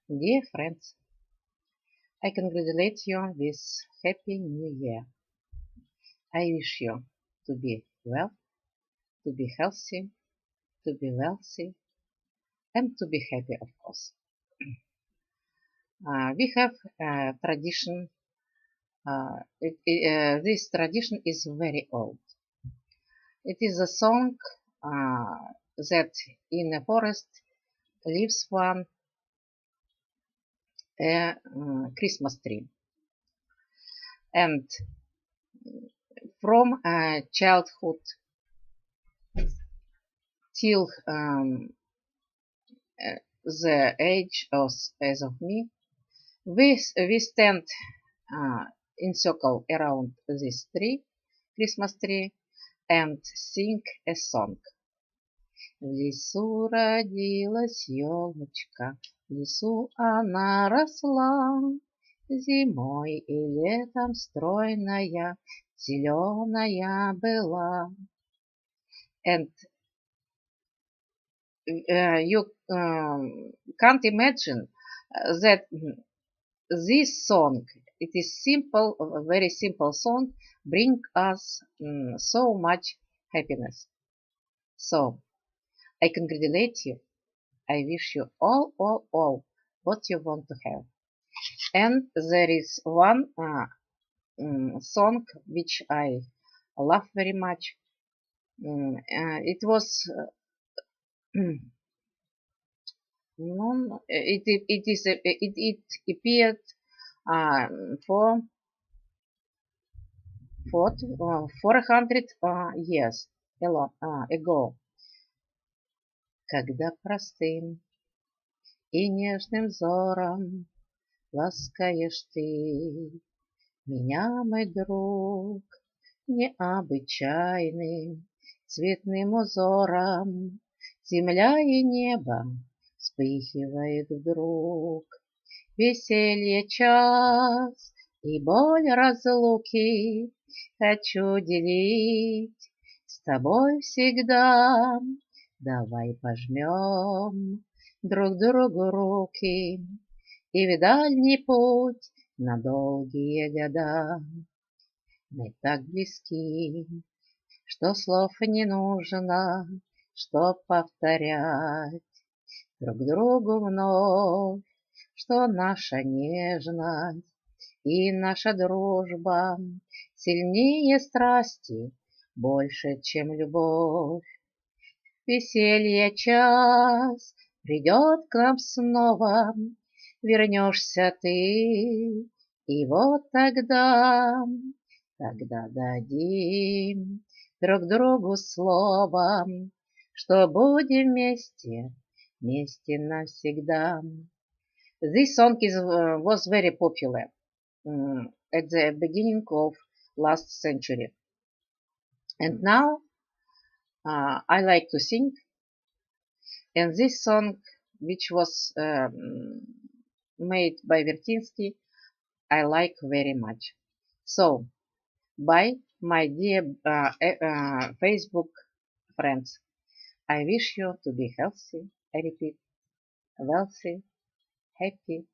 Dear friends, I congratulate you with Happy New Year. I wish you to be well, to be healthy, to be wealthy, and to be happy, of course. We have a tradition. This tradition is very old. It is a song that in a forest lives one a Christmas tree. And from childhood till the age as of me, we stand in circle around this Christmas tree, and sing a song. В лесу родилась елочка, в лесу она росла, зимой и летом стройная, зеленая была. And you can't imagine that this song, it is simple, a very simple song, bring us so much happiness. So I congratulate you. I wish you all what you want to have. And there is one song which I love very much. It was it appeared for 400 years ago, когда простым и нежным взором ласкаешь ты меня, мой друг, необычайным цветным узором, земля и небо вспыхивает вдруг. Веселье час и боль разлуки хочу делить с тобой всегда. Давай пожмем друг другу руки и в дальний путь на долгие года. Мы так близки, что слов не нужно, чтоб повторять друг другу вновь, что наша нежность и наша дружба сильнее страсти, больше, чем любовь. Веселье час придет к нам снова, вернешься ты, и вот тогда дадим друг другу слово, что будем вместе навсегда. This song was very popular at the beginning of last century, and now I like to sing. And this song, which was made by Vertinsky, I like very much. So, bye, my dear Facebook friends. I wish you to be healthy, I repeat, wealthy, happy,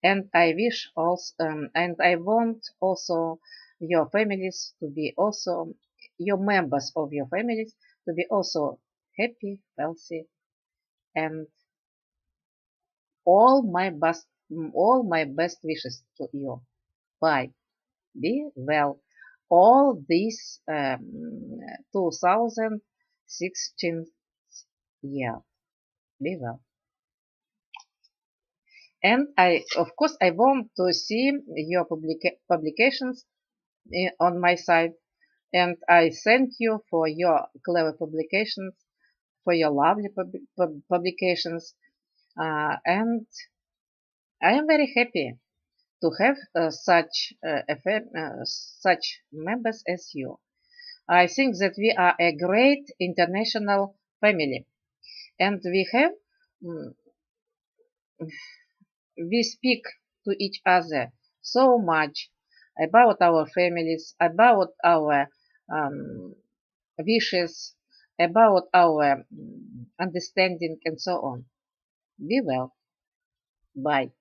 and I wish also, and I want also your families to be also, your members of your families to be also happy, wealthy, and all my best wishes to you. Bye. Be well. All this 2016 year. Be well. And of course, I want to see your publications on my site. And I thank you for your clever publications, for your lovely publications. And I am very happy to have such members as you. I think that we are a great international family, and we speak to each other so much about our families, about our wishes, about our understanding, and so on. Be well. Bye.